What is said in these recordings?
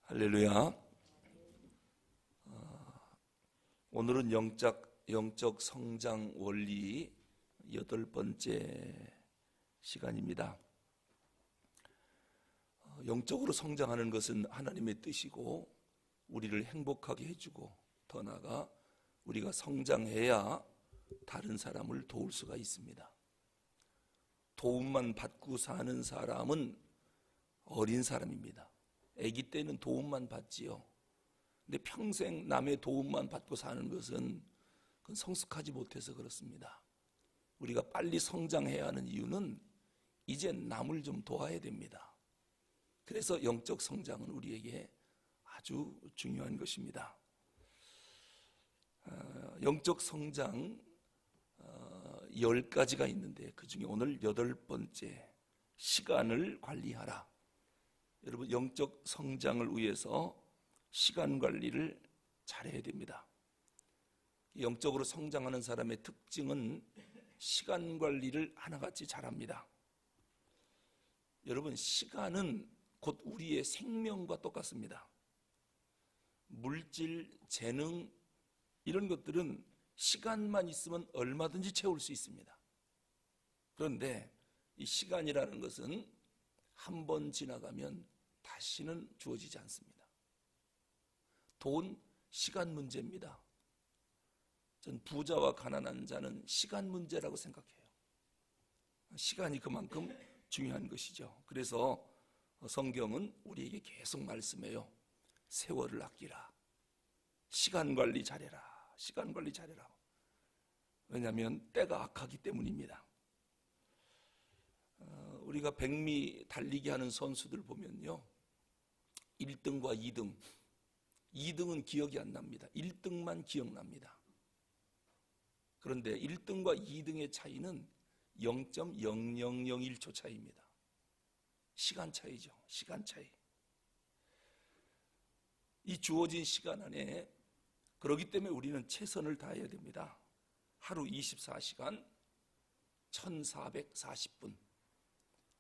할렐루야. 오늘은 영적 성장 원리 8번째 시간입니다. 영적으로 성장하는 것은 하나님의 뜻이고 우리를 행복하게 해주고 더 나아가 우리가 성장해야 다른 사람을 도울 수가 있습니다. 도움만 받고 사는 사람은 어린 사람입니다. 아기 때는 도움만 받지요. 근데 평생 남의 도움만 받고 사는 것은 그건 성숙하지 못해서 그렇습니다. 우리가 빨리 성장해야 하는 이유는 이제 남을 좀 도와야 됩니다. 그래서 영적 성장은 우리에게 아주 중요한 것입니다. 영적 성장 10가지가 있는데 그 중에 오늘 8번째 시간을 관리하라. 여러분, 영적 성장을 위해서 시간 관리를 잘해야 됩니다. 영적으로 성장하는 사람의 특징은 시간 관리를 하나같이 잘합니다. 여러분, 시간은 곧 우리의 생명과 똑같습니다. 물질, 재능 이런 것들은 시간만 있으면 얼마든지 채울 수 있습니다. 그런데 이 시간이라는 것은 한 번 지나가면 다시는 주어지지 않습니다. 돈, 시간 문제입니다. 전 부자와 가난한 자는 시간 문제라고 생각해요. 시간이 그만큼 중요한 것이죠. 그래서 성경은 우리에게 계속 말씀해요. 세월을 아끼라. 시간 관리 잘해라. 시간 관리 잘해라. 왜냐하면 때가 악하기 때문입니다. 우리가 100미 달리기 하는 선수들 보면요, 1등과 2등, 2등은 기억이 안 납니다. 1등만 기억납니다. 그런데 1등과 2등의 차이는 0.0001초 차이입니다. 시간 차이죠. 시간 차이. 이 주어진 시간 안에, 그렇기 때문에 우리는 최선을 다해야 됩니다. 하루 24시간 1440분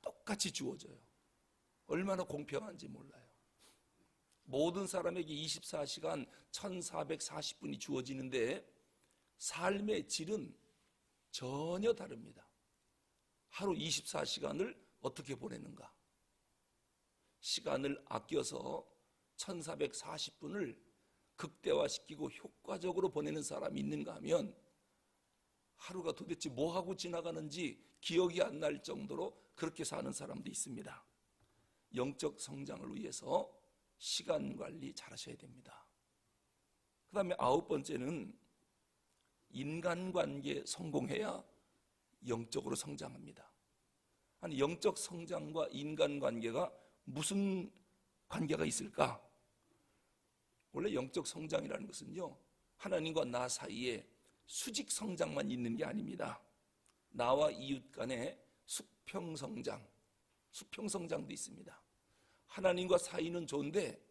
똑같이 주어져요. 얼마나 공평한지 몰라요. 모든 사람에게 24시간 1440분이 주어지는데 삶의 질은 전혀 다릅니다. 하루 24시간을 어떻게 보내는가? 시간을 아껴서 1440분을 극대화시키고 효과적으로 보내는 사람이 있는가 하면 하루가 도대체 뭐하고 지나가는지 기억이 안 날 정도로 그렇게 사는 사람도 있습니다. 영적 성장을 위해서 시간 관리 잘 하셔야 됩니다. 그 다음에 9번째는 인간관계 성공해야 영적으로 성장합니다. 아니, 영적 성장과 인간관계가 무슨 관계가 있을까? 원래 영적 성장이라는 것은요, 하나님과 나 사이에 수직 성장만 있는 게 아닙니다. 나와 이웃 간의 수평성장, 수평성장도 있습니다. 하나님과 사이는 좋은데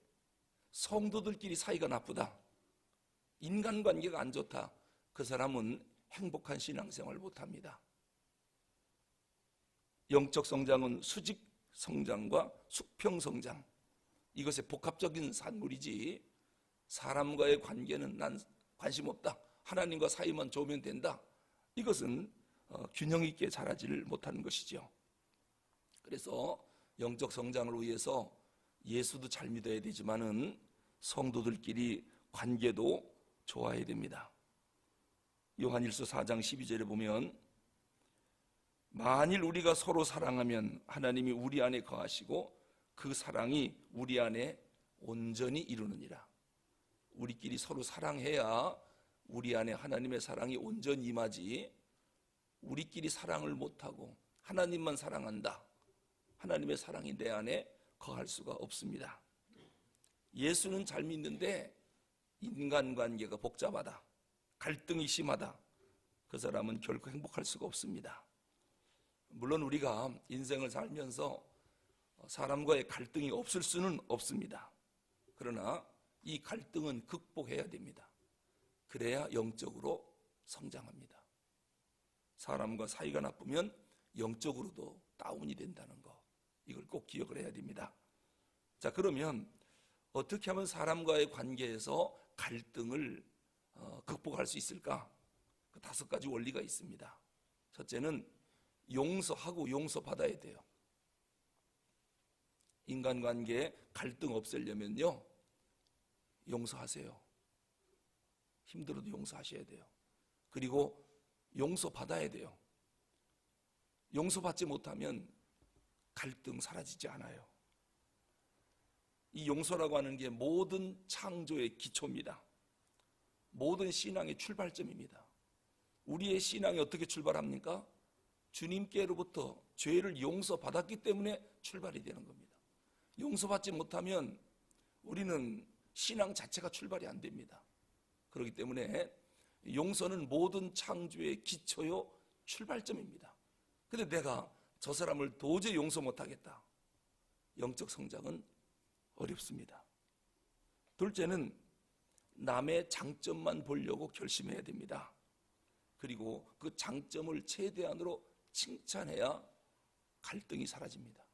성도들끼리 사이가 나쁘다, 인간관계가 안 좋다, 그 사람은 행복한 신앙생활을 못합니다. 영적 성장은 수직 성장과 수평성장, 이것의 복합적인 산물이지 사람과의 관계는 난 관심 없다, 하나님과 사이만 좋으면 된다, 이것은 균형 있게 자라지를 못하는 것이죠. 그래서 영적 성장을 위해서 예수도 잘 믿어야 되지만은 성도들끼리 관계도 좋아야 됩니다. 요한일서 4장 12절에 보면 만일 우리가 서로 사랑하면 하나님이 우리 안에 거하시고 그 사랑이 우리 안에 온전히 이루느니라. 우리끼리 서로 사랑해야 우리 안에 하나님의 사랑이 온전히 임하지, 우리끼리 사랑을 못하고 하나님만 사랑한다, 하나님의 사랑이 내 안에 거할 수가 없습니다. 예수는 잘 믿는데 인간관계가 복잡하다, 갈등이 심하다, 그 사람은 결코 행복할 수가 없습니다. 물론 우리가 인생을 살면서 사람과의 갈등이 없을 수는 없습니다. 그러나 이 갈등은 극복해야 됩니다. 그래야 영적으로 성장합니다. 사람과 사이가 나쁘면 영적으로도 다운이 된다는 거, 이걸 꼭 기억을 해야 됩니다. 자, 그러면 어떻게 하면 사람과의 관계에서 갈등을 극복할 수 있을까? 그 5가지 원리가 있습니다. 첫째는 용서하고 용서받아야 돼요. 인간관계에 갈등 없애려면요, 용서하세요. 힘들어도 용서하셔야 돼요. 그리고 용서받아야 돼요. 용서받지 못하면 갈등 사라지지 않아요. 이 용서라고 하는 게 모든 창조의 기초입니다. 모든 신앙의 출발점입니다. 우리의 신앙이 어떻게 출발합니까? 주님께로부터 죄를 용서받았기 때문에 출발이 되는 겁니다. 용서받지 못하면 우리는 신앙 자체가 출발이 안 됩니다. 그렇기 때문에 용서는 모든 창조의 기초요, 출발점입니다. 근데 내가 저 사람을 도저히 용서 못하겠다. 영적 성장은 어렵습니다. 둘째는 남의 장점만 보려고 결심해야 됩니다. 그리고 그 장점을 최대한으로 칭찬해야 갈등이 사라집니다.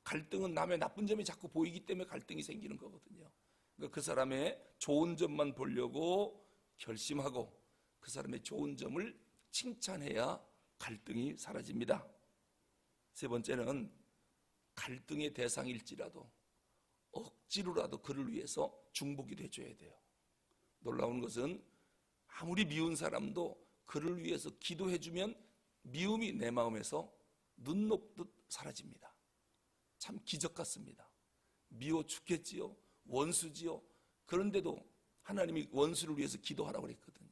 갈등은 남의 나쁜 점이 자꾸 보이기 때문에 갈등이 생기는 거거든요. 그러니까 그 사람의 좋은 점만 보려고 결심하고 그 사람의 좋은 점을 칭찬해야 갈등이 사라집니다. 세 번째는 갈등의 대상일지라도 억지로라도 그를 위해서 중보기도 해줘야 돼요. 놀라운 것은 아무리 미운 사람도 그를 위해서 기도해주면 미움이 내 마음에서 눈 녹듯 사라집니다. 참 기적 같습니다. 미워 죽겠지요, 원수지요. 그런데도 하나님이 원수를 위해서 기도하라고 그랬거든요.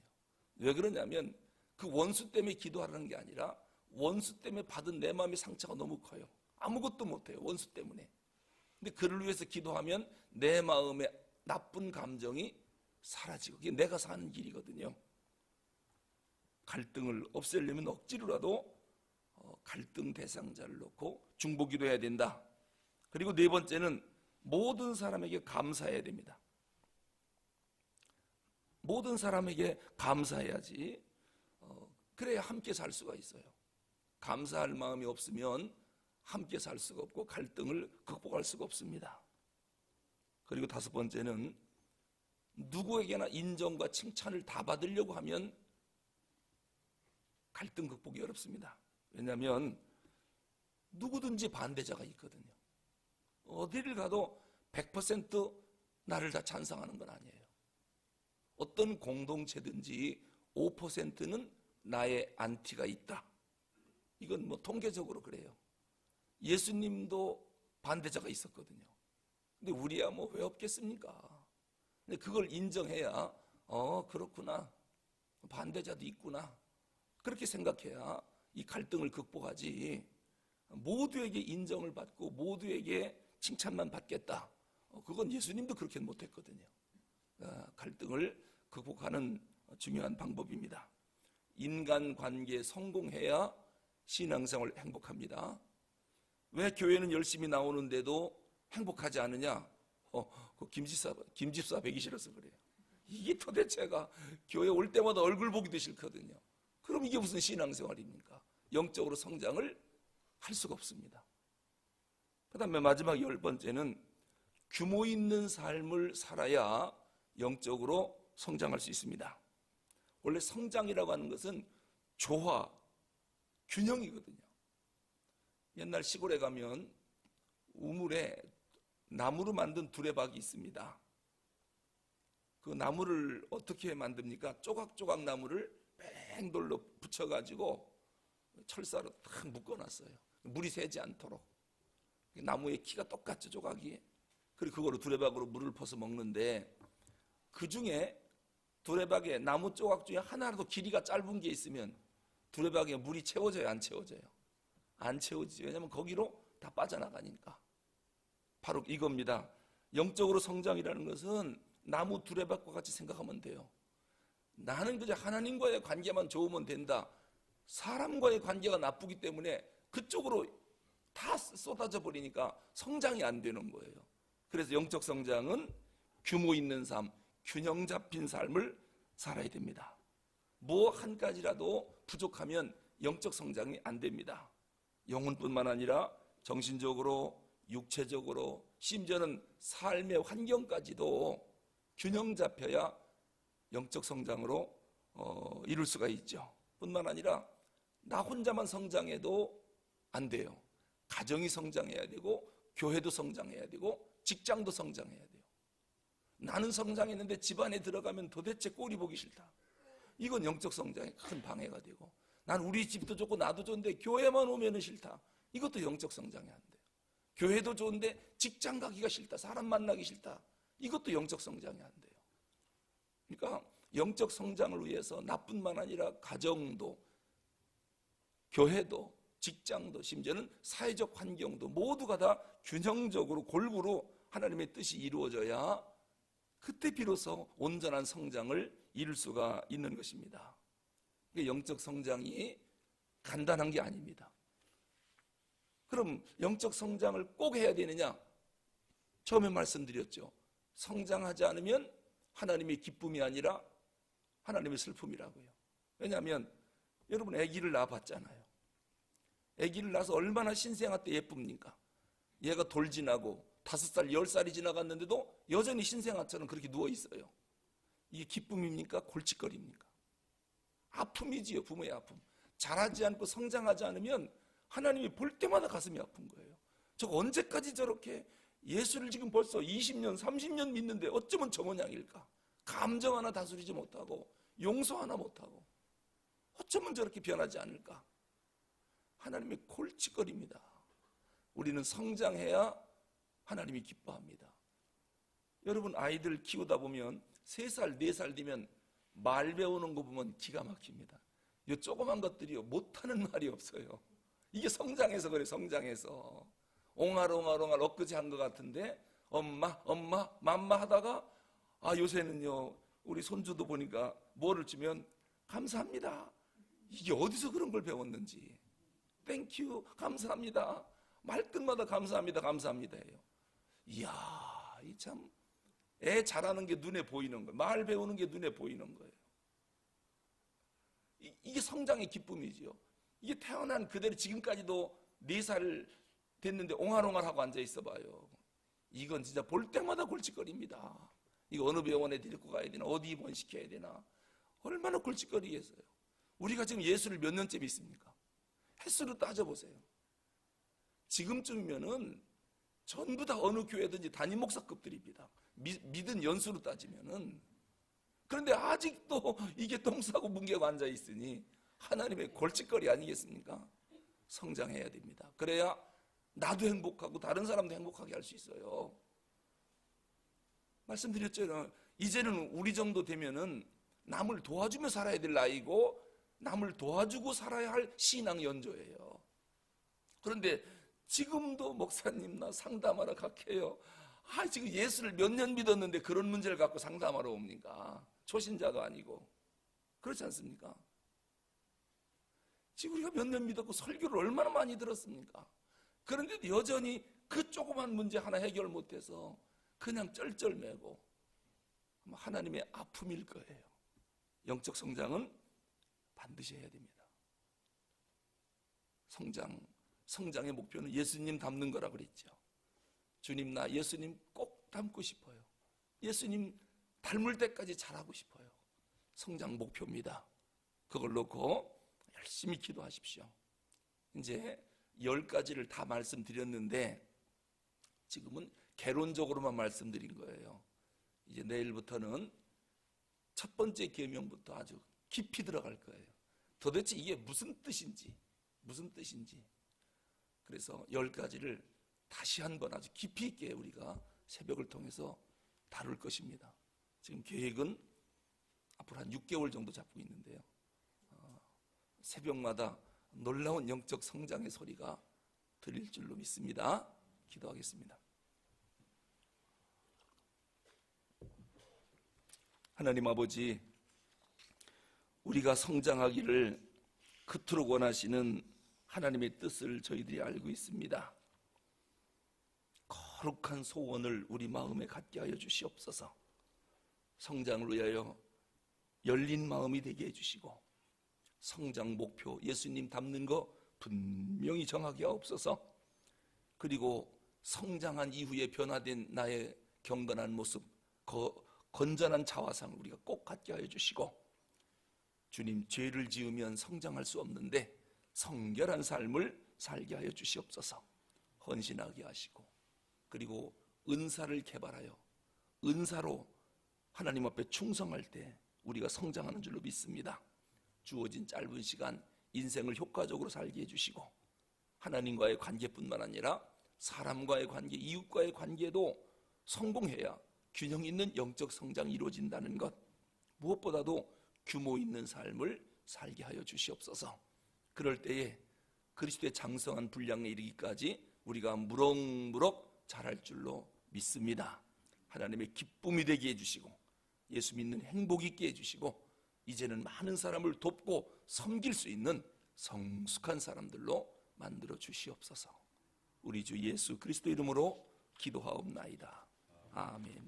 왜 그러냐면 그 원수 때문에 기도하라는 게 아니라 원수 때문에 받은 내 마음의 상처가 너무 커요. 아무것도 못해요, 원수 때문에. 근데 그를 위해서 기도하면 내 마음의 나쁜 감정이 사라지고, 그게 내가 사는 길이거든요. 갈등을 없애려면 억지로라도 갈등 대상자를 놓고 중보기도해야 된다. 그리고 네 번째는 모든 사람에게 감사해야 됩니다. 모든 사람에게 감사해야지 그래야 함께 살 수가 있어요. 감사할 마음이 없으면 함께 살 수가 없고 갈등을 극복할 수가 없습니다. 그리고 5번째는 누구에게나 인정과 칭찬을 다 받으려고 하면 갈등 극복이 어렵습니다. 왜냐하면 누구든지 반대자가 있거든요. 어디를 가도 100% 나를 다 찬성하는 건 아니에요. 어떤 공동체든지 5%는 나의 안티가 있다. 이건 뭐 통계적으로 그래요. 예수님도 반대자가 있었거든요. 근데 우리야 뭐 왜 없겠습니까? 근데 그걸 인정해야 그렇구나, 반대자도 있구나, 그렇게 생각해야 이 갈등을 극복하지. 모두에게 인정을 받고 모두에게 칭찬만 받겠다, 그건 예수님도 그렇게 못했거든요. 갈등을 극복하는 중요한 방법입니다. 인간관계에 성공해야 신앙생활 행복합니다. 왜 교회는 열심히 나오는데도 행복하지 않느냐? 그 김집사 뵈기 싫어서 그래요. 이게 도대체가 교회 올 때마다 얼굴 보기도 싫거든요. 그럼 이게 무슨 신앙생활입니까? 영적으로 성장을 할 수가 없습니다. 그 다음에 마지막 10번째는 규모 있는 삶을 살아야 영적으로 성장할 수 있습니다. 원래 성장이라고 하는 것은 조화, 균형이거든요. 옛날 시골에 가면 우물에 나무로 만든 두레박이 있습니다. 그 나무를 어떻게 만듭니까? 조각조각 나무를 뺑돌로 붙여가지고 철사로 탁 묶어놨어요. 물이 새지 않도록. 나무의 키가 똑같죠, 조각이. 그리고 그거로 두레박으로 물을 퍼서 먹는데, 그 중에 두레박에 나무 조각 중에 하나라도 길이가 짧은 게 있으면 두레박에 물이 채워져요, 안 채워져요? 안 채워지죠. 왜냐하면 거기로 다 빠져나가니까. 바로 이겁니다. 영적으로 성장이라는 것은 나무 두레박과 같이 생각하면 돼요. 나는 그저 하나님과의 관계만 좋으면 된다. 사람과의 관계가 나쁘기 때문에 그쪽으로 다 쏟아져 버리니까 성장이 안 되는 거예요. 그래서 영적 성장은 규모 있는 삶, 균형 잡힌 삶을 살아야 됩니다. 뭐 한 가지라도 부족하면 영적 성장이 안 됩니다. 영혼뿐만 아니라 정신적으로, 육체적으로, 심지어는 삶의 환경까지도 균형 잡혀야 영적 성장으로 이룰 수가 있죠. 뿐만 아니라 나 혼자만 성장해도 안 돼요. 가정이 성장해야 되고 교회도 성장해야 되고 직장도 성장해야 돼요. 나는 성장했는데 집안에 들어가면 도대체 꼴이 보기 싫다. 이건 영적 성장에 큰 방해가 되고, 난 우리 집도 좋고 나도 좋은데 교회만 오면은 싫다. 이것도 영적 성장이 안 돼요. 교회도 좋은데 직장 가기가 싫다. 사람 만나기 싫다. 이것도 영적 성장이 안 돼요. 그러니까 영적 성장을 위해서 나뿐만 아니라 가정도, 교회도, 직장도, 심지어는 사회적 환경도 모두가 다 균형적으로 골고루 하나님의 뜻이 이루어져야 그때 비로소 온전한 성장을 이룰 수가 있는 것입니다. 영적 성장이 간단한 게 아닙니다. 그럼 영적 성장을 꼭 해야 되느냐? 처음에 말씀드렸죠. 성장하지 않으면 하나님의 기쁨이 아니라 하나님의 슬픔이라고요. 왜냐하면 여러분 아기를 낳아봤잖아요. 아기를 낳아서 얼마나 신생아 때 예쁩니까? 얘가 돌 지나고 5살, 10살이 지나갔는데도 여전히 신생아처럼 그렇게 누워있어요. 이게 기쁨입니까? 골칫거리입니까? 아픔이지요. 부모의 아픔. 자라지 않고 성장하지 않으면 하나님이 볼 때마다 가슴이 아픈 거예요. 저거 언제까지 저렇게 예수를 지금 벌써 20년, 30년 믿는데 어쩌면 저 모양일까? 감정 하나 다스리지 못하고 용서 하나 못하고 어쩌면 저렇게 변하지 않을까? 하나님의 골칫거리입니다. 우리는 성장해야 하나님이 기뻐합니다. 여러분 아이들 키우다 보면 3살, 4살 되면 말 배우는 거 보면 기가 막힙니다. 이 조그만 것들이요 못하는 말이 없어요. 이게 성장해서 그래. 성장해서 옹알옹알 엊그제 한 것 같은데 엄마 맘마 하다가 요새는요 우리 손주도 보니까 뭐를 주면 감사합니다. 이게 어디서 그런 걸 배웠는지. 땡큐 감사합니다. 말끝마다 감사합니다 해요. 이야, 이 참 애 자라는 게 눈에 보이는 거예요. 말 배우는 게 눈에 보이는 거예요. 이게 성장의 기쁨이지요. 이게 태어난 그대로 지금까지도 4살 됐는데 옹알옹알하고 앉아 있어 봐요. 이건 진짜 볼 때마다 골칫거리입니다. 이거 어느 병원에 데리고 가야 되나, 어디 입원시켜야 되나, 얼마나 골칫거리겠어요. 우리가 지금 예수를 몇 년째 믿습니까? 횟수로 따져보세요. 지금쯤이면은 전부 다 어느 교회든지 담임 목사급들입니다. 믿은 연수로 따지면은. 그런데 아직도 이게 똥 싸고 뭉개고 앉아 있으니 하나님의 골칫거리 아니겠습니까? 성장해야 됩니다. 그래야 나도 행복하고 다른 사람도 행복하게 할 수 있어요. 말씀드렸죠. 이제는 우리 정도 되면은 남을 도와주며 살아야 될 나이고 남을 도와주고 살아야 할 신앙 연조예요. 그런데 지금도 목사님 나 상담하러 각해요. 지금 예수를 몇 년 믿었는데 그런 문제를 갖고 상담하러 옵니까? 초신자도 아니고. 그렇지 않습니까? 지금 우리가 몇 년 믿었고 설교를 얼마나 많이 들었습니까? 그런데도 여전히 그 조그만 문제 하나 해결 못해서 그냥 쩔쩔매고 하나님의 아픔일 거예요. 영적 성장은 반드시 해야 됩니다. 성장의 목표는 예수님 닮는 거라 그랬죠. 주님 나 예수님 꼭 닮고 싶어요. 예수님 닮을 때까지 잘하고 싶어요. 성장 목표입니다. 그걸 놓고 열심히 기도하십시오. 이제 10가지를 다 말씀드렸는데 지금은 개론적으로만 말씀드린 거예요. 이제 내일부터는 첫 번째 계명부터 아주 깊이 들어갈 거예요. 도대체 이게 무슨 뜻인지. 그래서 10가지를 다시 한번 아주 깊이 있게 우리가 새벽을 통해서 다룰 것입니다. 지금 계획은 앞으로 한 6개월 정도 잡고 있는데요. 새벽마다 놀라운 영적 성장의 소리가 들릴 줄로 믿습니다. 기도하겠습니다. 하나님 아버지, 우리가 성장하기를 그토록 원하시는 하나님의 뜻을 저희들이 알고 있습니다. 거룩한 소원을 우리 마음에 갖게 하여 주시옵소서. 성장을 위하여 열린 마음이 되게 해주시고 성장 목표 예수님 닮는 거 분명히 정하게 하옵소서. 그리고 성장한 이후에 변화된 나의 경건한 모습, 건전한 자화상을 우리가 꼭 갖게 하여 주시고, 주님, 죄를 지으면 성장할 수 없는데 성결한 삶을 살게 하여 주시옵소서. 헌신하게 하시고, 그리고 은사를 개발하여 은사로 하나님 앞에 충성할 때 우리가 성장하는 줄로 믿습니다. 주어진 짧은 시간 인생을 효과적으로 살게 해주시고, 하나님과의 관계뿐만 아니라 사람과의 관계, 이웃과의 관계도 성공해야 균형 있는 영적 성장이 이루어진다는 것, 무엇보다도 규모 있는 삶을 살게 하여 주시옵소서. 그럴 때에 그리스도의 장성한 분량에 이르기까지 우리가 무럭무럭 자랄 줄로 믿습니다. 하나님의 기쁨이 되게 해주시고, 예수 믿는 행복 있게 해주시고, 이제는 많은 사람을 돕고 섬길 수 있는 성숙한 사람들로 만들어 주시옵소서. 우리 주 예수 그리스도 이름으로 기도하옵나이다. 아멘.